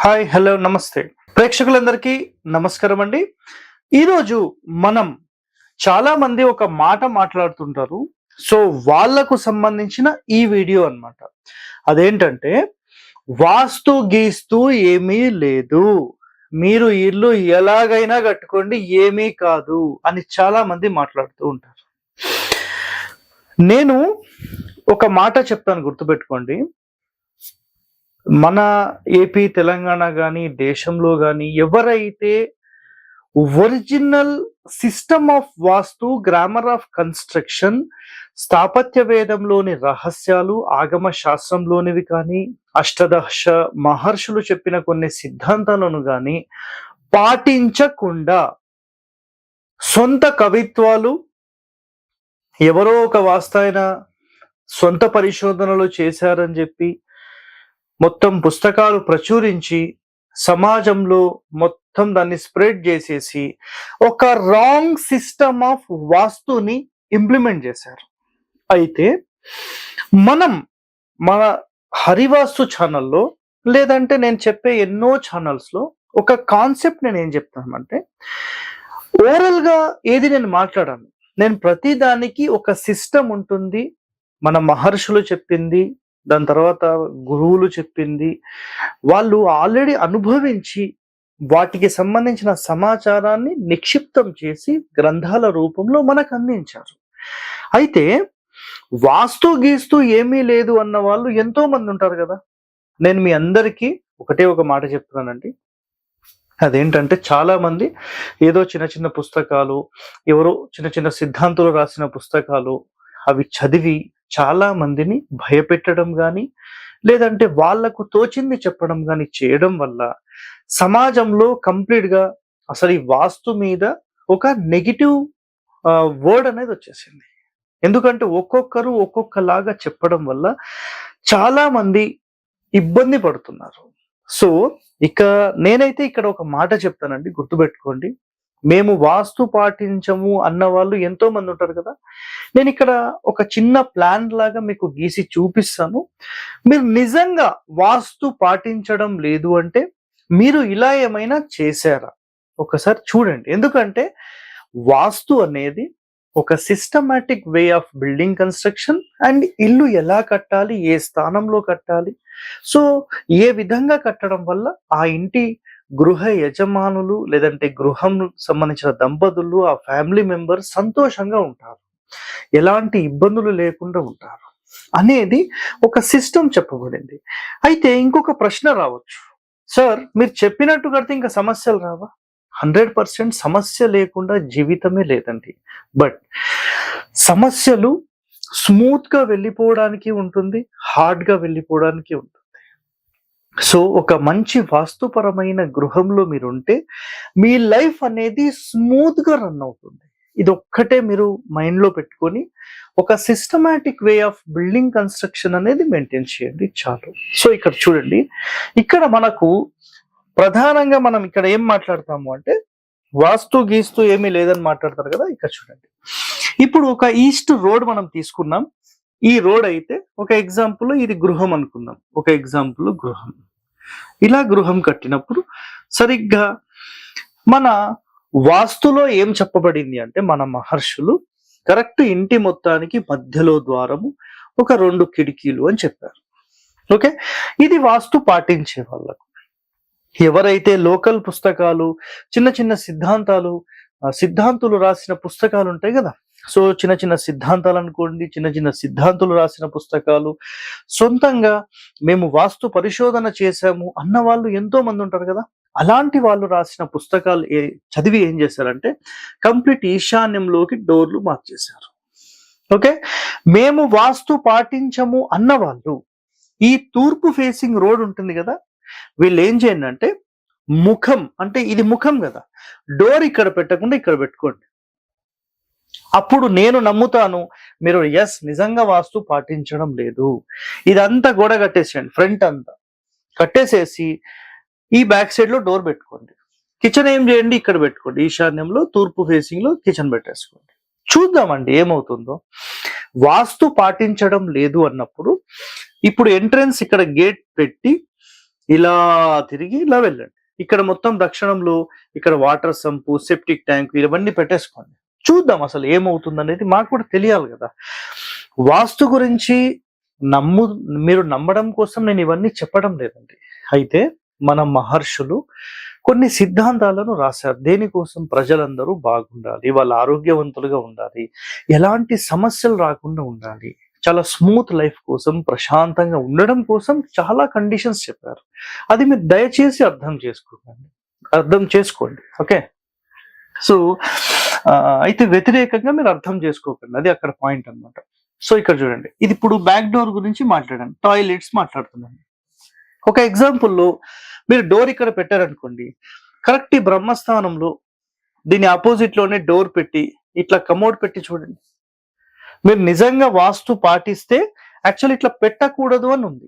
Hi hello నమస్తే ప్రేక్షకులందరికీ నమస్కారం అండి. ఈరోజు మనం చాలా మంది ఒక మాట మాట్లాడుతుంటారు. సో వాళ్ళకు సంబంధించిన ఈ వీడియో అన్నమాట. అదేంటంటే వాస్తు గీస్తూ ఏమీ లేదు, మీరు ఇల్లు ఎలాగైనా కట్టుకోండి ఏమీ కాదు అని చాలా మంది మాట్లాడుతూ ఉంటారు. నేను ఒక మాట చెప్తాను, గుర్తుపెట్టుకోండి. మన ఏపీ, తెలంగాణ గాని, దేశంలో గాని ఎవరైతే original system of Vastu, grammar of construction, స్థాపత్య వేదంలోని రహస్యాలు, ఆగమ శాస్త్రంలోనివి కానీ, అష్టాదశ మహర్షులు చెప్పిన కొన్ని సిద్ధాంతాలను గాని పాటించకుండా సొంత కవిత్వాలు, ఎవరో ఒక వాస్తాయన సొంత పరిశోధనలు చేశారని చెప్పి మొత్తం పుస్తకాలు ప్రచురించి సమాజంలో మొత్తం దాన్ని స్ప్రెడ్ చేసేసి ఒక రాంగ్ సిస్టమ్ ఆఫ్ వాస్తుని ఇంప్లిమెంట్ చేశారు. అయితే మనం మన హరివాస్తు ఛానల్లో, లేదంటే నేను చెప్పే ఎన్నో ఛానల్స్లో ఒక కాన్సెప్ట్ నేను ఏం చెప్తానంటే, ఓవరాల్గా ఏది నేను మాట్లాడాను, నేను ప్రతి దానికి ఒక సిస్టమ్ ఉంటుంది. మన మహర్షులు చెప్పింది, దాని తర్వాత గురువులు చెప్పింది, వాళ్ళు ఆల్రెడీ అనుభవించి వాటికి సంబంధించిన సమాచారాన్ని నిక్షిప్తం చేసి గ్రంథాల రూపంలో మనకు అందించారు. అయితే వాస్తు గీస్తూ ఏమీ లేదు అన్న వాళ్ళు ఎంతో మంది ఉంటారు కదా. నేను మీ అందరికీ ఒకటే ఒక మాట చెప్తున్నానండి. అదేంటంటే చాలా మంది ఏదో చిన్న చిన్న పుస్తకాలు, ఎవరో చిన్న చిన్న సిద్ధాంతులు రాసిన పుస్తకాలు అవి చదివి చాలా మందిని భయపెట్టడం గాని, లేదంటే వాళ్లకు తోచింది చెప్పడం గాని చేయడం వల్ల సమాజంలో కంప్లీట్ గా అసలు ఈ వాస్తు మీద ఒక నెగిటివ్ వర్డ్ అనేది వచ్చేసింది. ఎందుకంటే ఒక్కొక్కరు ఒక్కొక్కలాగా చెప్పడం వల్ల చాలా మంది ఇబ్బంది పడుతున్నారు. సో ఇక నేనైతే ఇక్కడ ఒక మాట చెప్తానండి, గుర్తుపెట్టుకోండి. మేము వాస్తు పాటించము అన్న వాళ్ళు ఎంతో మంది ఉంటారు కదా. నేను ఇక్కడ ఒక చిన్న ప్లాన్ లాగా మీకు గీసి చూపిస్తాను. మీరు నిజంగా వాస్తు పాటించడం లేదు అంటే మీరు ఇలా ఏమైనా చేశారా ఒకసారి చూడండి. ఎందుకంటే వాస్తు అనేది ఒక systematic way of building construction and ఇల్లు ఎలా కట్టాలి, ఏ స్థానంలో కట్టాలి, సో ఏ విధంగా కట్టడం వల్ల ఆ ఇంటి గృహ యజమానులు లేదంటే గృహం సంబంధించిన దంపతులు, ఆ ఫ్యామిలీ మెంబర్స్ సంతోషంగా ఉంటారు, ఎలాంటి ఇబ్బందులు లేకుండా ఉంటారు అనేది ఒక సిస్టమ్ చెప్పబడింది. అయితే ఇంకొక ప్రశ్న రావచ్చు, సార్ మీరు చెప్పినట్టు కడితే ఇంకా సమస్యలు రావా? 100% సమస్య లేకుండా జీవితమే లేదండి. బట్ సమస్యలు స్మూత్ గా వెళ్ళిపోవడానికి ఉంటుంది, హార్డ్ గా వెళ్ళిపోవడానికి ఉంటుంది. సో ఒక మంచి వాస్తుపరమైన గృహంలో మీరుంటే మీ లైఫ్ అనేది స్మూత్ గా రన్ అవుతుంది. ఇది ఒక్కటే మీరు మైండ్ లో పెట్టుకొని ఒక systematic way of building construction అనేది మెయింటైన్ చేయండి చాలు. సో ఇక్కడ చూడండి, ఇక్కడ మనకు ప్రధానంగా మనం ఇక్కడ ఏం మాట్లాడతాము అంటే వాస్తు గీస్తూ ఏమీ లేదని మాట్లాడతారు కదా. ఇక్కడ చూడండి, ఇప్పుడు ఒక ఈస్ట్ రోడ్ మనం తీసుకున్నాం. ఈ రోడ్ అయితే ఒక ఎగ్జాంపుల్ ఇది గృహం అనుకుందాం, ఒక ఎగ్జాంపుల్ గృహం. ఇలా గృహం కట్టినప్పుడు సరిగ్గా మన వాస్తులో ఏం చెప్పబడింది అంటే, మన మహర్షులు కరెక్ట్ ఇంటి మొత్తానికి మధ్యలో ద్వారము, ఒక 2 కిటికీలు అని చెప్పారు. ఓకే, ఇది వాస్తు పాటించే వాళ్ళకు. ఎవరైతే లోకల్ పుస్తకాలు, చిన్న చిన్న సిద్ధాంతులు రాసిన పుస్తకాలు ఉంటాయి కదా. సో చిన్న చిన్న సిద్ధాంతాలు అనుకోండి, చిన్న చిన్న సిద్ధాంతులు రాసిన పుస్తకాలు, సొంతంగా మేము వాస్తు పరిశోధన చేశాము అన్న వాళ్ళు ఎంతో మంది ఉంటారు కదా. అలాంటి వాళ్ళు రాసిన పుస్తకాలు చదివి ఏం చేశారంటే కంప్లీట్ ఈశాన్యంలోకి డోర్లు మార్చేశారు. ఓకే, మేము వాస్తు పాటించము అన్న వాళ్ళు ఈ తూర్పు ఫేసింగ్ రోడ్ ఉంటుంది కదా, వీళ్ళు ఏం చేయండి అంటే ముఖం, అంటే ఇది ముఖం కదా, డోర్ ఇక్కడ పెట్టకుండా ఇక్కడ పెట్టుకోండి. అప్పుడు నేను నమ్ముతాను మీరు ఎస్ నిజంగా వాస్తు పాటించడం లేదు. ఇదంతా గోడ కట్టేసేయండి, ఫ్రంట్ అంతా కట్టేసేసి ఈ బ్యాక్ సైడ్ లో డోర్ పెట్టుకోండి. కిచెన్ ఏం చేయండి, ఇక్కడ పెట్టుకోండి, ఈశాన్యంలో తూర్పు ఫేసింగ్ లో కిచెన్ పెట్టేసుకోండి. చూద్దామండి ఏమవుతుందో. వాస్తు పాటించడం లేదు అన్నప్పుడు ఇప్పుడు ఎంట్రన్స్ ఇక్కడ గేట్ పెట్టి ఇలా తిరిగి ఇలా వెళ్ళండి. ఇక్కడ మొత్తం దక్షిణంలో ఇక్కడ వాటర్ సంపు, సెప్టిక్ ట్యాంక్ ఇవన్నీ పెట్టేసుకోండి. చూద్దాం అసలు ఏమవుతుందనేది మాకు కూడా తెలియాలి కదా. వాస్తు గురించి నమ్ము మీరు నమ్మడం కోసం నేను ఇవన్నీ చెప్పడం లేదండి. అయితే మన మహర్షులు కొన్ని సిద్ధాంతాలను రాశారు. దేనికోసం? ప్రజలందరూ బాగుండాలి, వాళ్ళు ఆరోగ్యవంతులుగా ఉండాలి, ఎలాంటి సమస్యలు రాకుండా ఉండాలి, చాలా స్మూత్ లైఫ్ కోసం, ప్రశాంతంగా ఉండడం కోసం చాలా కండిషన్స్ చెప్పారు. అది మీరు దయచేసి అర్థం చేసుకోండి. ఓకే. సో అయితే వ్యతిరేకంగా మీరు అర్థం చేసుకోకండి, అది అక్కడ పాయింట్ అన్నమాట. సో ఇక్కడ చూడండి, ఇది ఇప్పుడు బ్యాక్ డోర్ గురించి మాట్లాడాను, టాయిలెట్స్ మాట్లాడుతున్నాను. ఒక ఎగ్జాంపుల్లో మీరు డోర్ ఇక్కడ పెట్టారనుకోండి, కరెక్ట్ ఈ బ్రహ్మస్థానంలో దీని ఆపోజిట్ లోనే డోర్ పెట్టి ఇట్లా కమోడ్ పెట్టి చూడండి. మీరు నిజంగా వాస్తు పాటిస్తే యాక్చువల్లీ ఇట్లా పెట్టకూడదు అని ఉంది.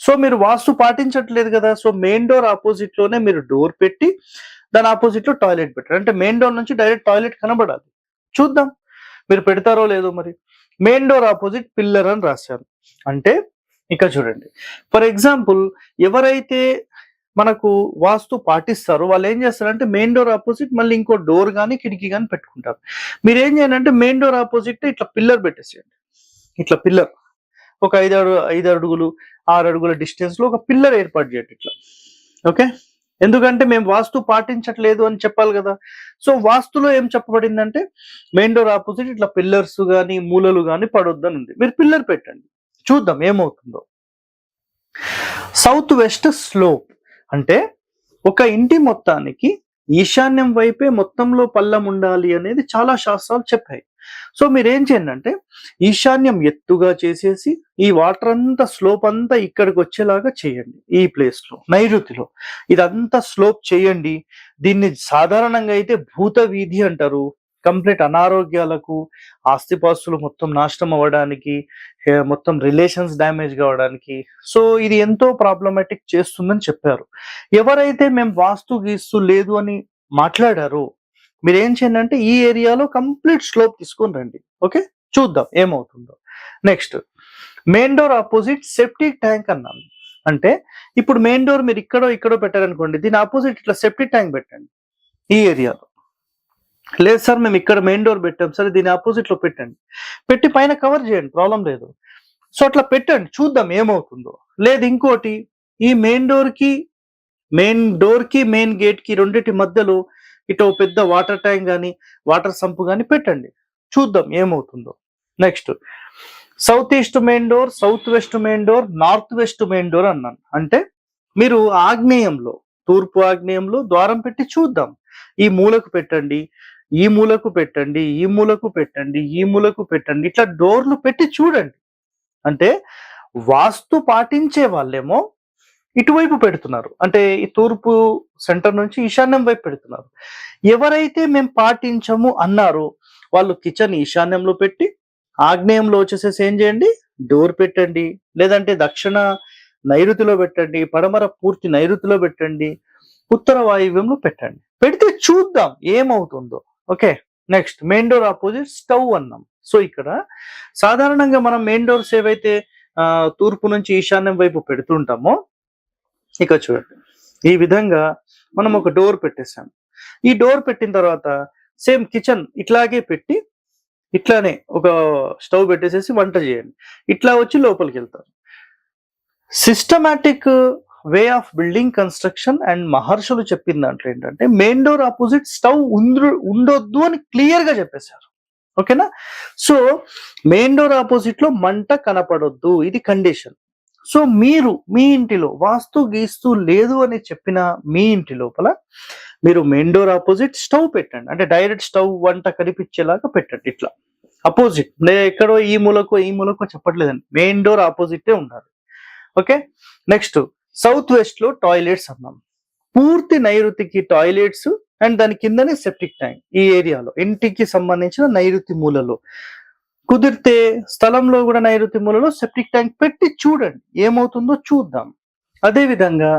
సో మీరు వాస్తు పాటించట్లేదు కదా. సో మెయిన్ డోర్ ఆపోజిట్ లోనే మీరు డోర్ పెట్టి దాని ఆపోజిట్ లో టాయిలెట్ పెట్టారు. అంటే మెయిన్ డోర్ నుంచి డైరెక్ట్ టాయిలెట్ కనబడాలి. చూద్దాం మీరు పెడతారో లేదో. మరి మెయిన్ డోర్ ఆపోజిట్ పిల్లర్ అని రాశారు. అంటే ఇక చూడండి, ఫర్ ఎగ్జాంపుల్ ఎవరైతే మనకు వాస్తు పాటిస్తారో వాళ్ళు ఏం చేస్తారంటే మెయిన్ డోర్ ఆపోజిట్ మళ్ళీ ఇంకో డోర్ కానీ కిటికీ కానీ పెట్టుకుంటారు. మీరు ఏం చేయాలంటే మెయిన్ డోర్ ఆపోజిట్ ఇట్లా పిల్లర్ పెట్టేసేయండి. ఇట్లా పిల్లర్ ఒక 5 అడుగులు 6 అడుగుల డిస్టెన్స్ లో ఒక పిల్లర్ ఏర్పాటు చేయండి ఇట్లా. ఓకే. ఎందుకంటే మేము వాస్తు పాటించట్లేదు అని చెప్పాలి కదా. సో వాస్తులో ఏం చెప్పబడిందంటే మెయిన్ డోర్ ఆపోజిట్ ఇట్లా పిల్లర్స్ కానీ మూలలు కానీ పడొద్దని ఉంది. మీరు పిల్లర్ పెట్టండి, చూద్దాం ఏమవుతుందో. సౌత్ వెస్ట్ స్లోప్ అంటే ఒక ఇంటి మొత్తానికి ఈశాన్యం వైపే మొత్తంలో పల్లం ఉండాలి అనేది చాలా శాస్త్రాలు చెప్పాయి. సో మీరేం చేయండి అంటే ఈశాన్యం ఎత్తుగా చేసేసి ఈ వాటర్ అంతా స్లోప్ అంతా ఇక్కడికి వచ్చేలాగా చేయండి. ఈ ప్లేస్ లో నైరుతిలో ఇదంతా స్లోప్ చేయండి. దీన్ని సాధారణంగా అయితే భూత వీధి అంటారు. కంప్లీట్ అనారోగ్యాలకు, ఆస్తిపాస్తులు మొత్తం నాశనం అవ్వడానికి, మొత్తం రిలేషన్స్ డ్యామేజ్ కావడానికి, సో ఇది ఎంతో ప్రాబ్లమాటిక్ చేస్తుందని చెప్పారు. ఎవరైతే మేము వాస్తు గీస్తూ లేదు అని మాట్లాడారో మీరు ఏం చేయండి అంటే ఈ ఏరియాలో కంప్లీట్ స్లోప్ తీసుకొని రండి. ఓకే, చూద్దాం ఏమవుతుందో. Next main door opposite septic tank అన్నాను. అంటే ఇప్పుడు మెయిన్ డోర్ మీరు ఇక్కడో పెట్టారనుకోండి, దీని ఆపోజిట్ ఇట్లా సెప్టిక్ ట్యాంక్ పెట్టండి ఈ ఏరియాలో. లేదు సార్ మేము ఇక్కడ మెయిన్ డోర్ పెట్టాం, సరే దీని ఆపోజిట్ లో పెట్టండి, పెట్టి పైన కవర్ చేయండి, ప్రాబ్లం లేదు. సో అట్లా పెట్టండి, చూద్దాం ఏమవుతుందో. లేదు ఇంకోటి, ఈ మెయిన్ డోర్ కి మెయిన్ గేట్ కి రెండింటి మధ్యలో ఇటు పెద్ద వాటర్ ట్యాంక్ కానీ వాటర్ సంపు కానీ పెట్టండి, చూద్దాం ఏమవుతుందో. Next south east main door, south west main door, north west main door అన్నాను. అంటే మీరు ఆగ్నేయంలో, తూర్పు ఆగ్నేయంలో ద్వారం పెట్టి చూద్దాం. ఈ మూలకు పెట్టండి, ఈ మూలకు పెట్టండి, ఈ మూలకు పెట్టండి, ఈ మూలకు పెట్టండి, ఇట్లా డోర్లు పెట్టి చూడండి. అంటే వాస్తు పాటించే వాళ్ళేమో ఇటువైపు పెడుతున్నారు, అంటే ఈ తూర్పు సెంటర్ నుంచి ఈశాన్యం వైపు పెడుతున్నారు. ఎవరైతే మేము పాటించము అన్నారో వాళ్ళు కిచెన్ ఈశాన్యంలో పెట్టి ఆగ్నేయంలో వచ్చేసేసి ఏం చేయండి, డోర్ పెట్టండి. లేదంటే దక్షిణ నైరుతిలో పెట్టండి, పడమర పూర్తి నైరుతిలో పెట్టండి, ఉత్తర వాయువ్యంలో పెట్టండి. పెడితే చూద్దాం ఏమవుతుందో. Okay. Next main door opposite stove అన్నాం. సో ఇక్కడ సాధారణంగా మనం మెయిన్ డోర్స్ ఏవైతే తూర్పు నుంచి ఈశాన్యం వైపు పెడుతుంటామో, ఇక చూడండి ఈ విధంగా మనం ఒక డోర్ పెట్టేసాం. ఈ డోర్ పెట్టిన తర్వాత సేమ్ కిచెన్ ఇట్లాగే పెట్టి ఇట్లానే ఒక స్టవ్ పెట్టేసేసి వంట చేయండి. ఇట్లా వచ్చి లోపలికి వెళ్తారు. Systematic way of building construction and మహర్షులు చెప్పిన దాంట్లో ఏంటంటే మెయిన్ డోర్ ఆపోజిట్ స్టవ్ ఉండొద్దు అని క్లియర్ గా చెప్పేశారు. ఓకేనా. సో మెయిన్ డోర్ ఆపోజిట్ లో మంట కనపడొద్దు, ఇది కండిషన్. సో మీరు మీ ఇంటిలో వాస్తు గీస్తూ లేదు అని చెప్పిన మీ ఇంటి లోపల మీరు మెయిన్ డోర్ ఆపోజిట్ స్టవ్ పెట్టండి. అంటే డైరెక్ట్ స్టవ్ వంట కనిపించేలాగా పెట్టండి. ఇట్లా అపోజిట్, ఎక్కడో ఈ మూలకో చెప్పట్లేదండి, మెయిన్ డోర్ ఆపోజిటే ఉండాలి. ఓకే. నెక్స్ట్ సౌత్ వెస్ట్ లో టాయిలెట్స్ అన్నాం. పూర్తి నైరుతికి టాయిలెట్స్ అండ్ దాని కిందనే సెప్టిక్ ట్యాంక్. ఈ ఏరియాలో ఇంటికి సంబంధించిన నైరుతి మూలలో, కుదిరితే స్థలంలో కూడా నైరుతి మూలలో సెప్టిక్ ట్యాంక్ పెట్టి చూడండి ఏమవుతుందో చూద్దాం. అదే విధంగా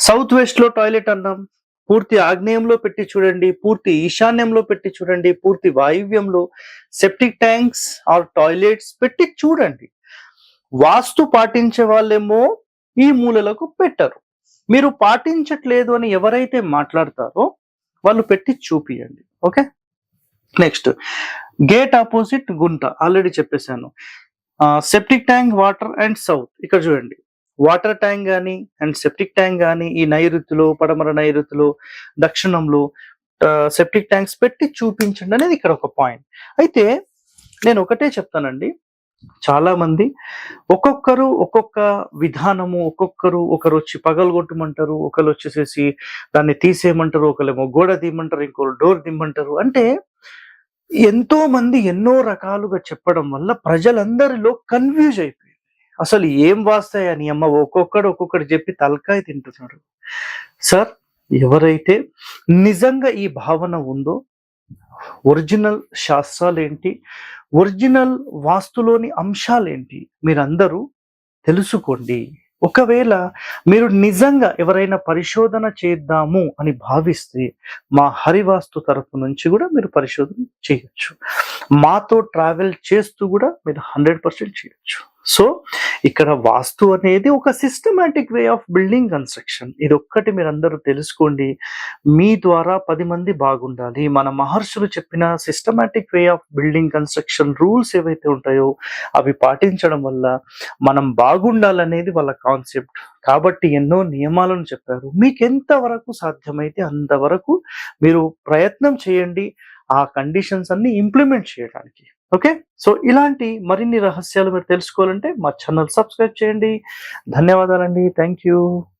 సౌత్ వెస్ట్ లో టాయిలెట్ అన్నాం, పూర్తి ఆగ్నేయంలో పెట్టి చూడండి, పూర్తి ఈశాన్యంలో పెట్టి చూడండి, పూర్తి వాయువ్యంలో సెప్టిక్ ట్యాంక్స్ ఆర్ టాయిలెట్స్ పెట్టి చూడండి. వాస్తు పాటించే వాళ్ళేమో ఈ మూలలకు పెట్టరు. మీరు పాటించట్లేదు అని ఎవరైతే మాట్లాడతారో వాళ్ళు పెట్టి చూపియండి. ఓకే. నెక్స్ట్, గేట్ ఆపోజిట్ గుంట ఆల్రెడీ చెప్పేశాను. Septic tank, water and south. ఇక్కడ చూడండి, వాటర్ ట్యాంక్ కానీ అండ్ సెప్టిక్ ట్యాంక్ కానీ ఈ నైరుతిలో, పడమర నైరుతిలో, దక్షిణంలో సెప్టిక్ ట్యాంక్స్ పెట్టి చూపించండి అనేది ఇక్కడ ఒక పాయింట్. అయితే నేను ఒకటే చెప్తానండి, చాలా మంది ఒక్కొక్కరు ఒక్కొక్క విధానము, ఒకరు వచ్చి పగలగొట్టమంటారు, ఒకరు వచ్చేసేసి దాన్ని తీసేయమంటారు, ఒకరేమో గోడ తీయమంటారు, ఇంకోరు డోర్ తీయమంటారు. అంటే ఎంతో మంది ఎన్నో రకాలుగా చెప్పడం వల్ల ప్రజలందరిలో కన్ఫ్యూజ్ అయిపోయింది. అసలు ఏం వాస్తాయని అమ్మ ఒక్కొక్కడు చెప్పి తలకాయ తింటున్నాడు. సార్, ఎవరైతే నిజంగా ఈ భావన ఉందో, ఒరిజినల్ శాస్త్రాలేంటి, ఒరిజినల్ వాస్తులోని అంశాలేంటి మీరందరూ తెలుసుకోండి. ఒకవేళ మీరు నిజంగా ఎవరైనా పరిశోధన చేద్దాము అని భావిస్తే మా హరివాస్తు తరపు నుంచి కూడా మీరు పరిశోధన చేయొచ్చు. మాతో ట్రావెల్ చేస్తూ కూడా మీరు 100% చేయొచ్చు. సో ఇక్కడ వాస్తు అనేది ఒక systematic way of building construction. ఇది ఒక్కటి మీరు అందరూ తెలుసుకోండి. మీ ద్వారా 10 మంది బాగుండాలి. మన మహర్షులు చెప్పిన systematic way of building construction rules ఏవైతే ఉంటాయో అవి పాటించడం వల్ల మనం బాగుండాలనేది వాళ్ళ కాన్సెప్ట్. కాబట్టి ఎన్నో నియమాలను చెప్పారు. మీకు ఎంతవరకు సాధ్యమైతే అంతవరకు మీరు ప్రయత్నం చేయండి ఆ కండిషన్స్ అన్ని ఇంప్లిమెంట్ చేయడానికి. ఓకే. సో ఇలాంటి మరిన్ని రహస్యాలు మీరు తెలుసుకోవాలంటే మా ఛానల్ సబ్స్క్రైబ్ చేయండి. ధన్యవాదాలండి. Thank you.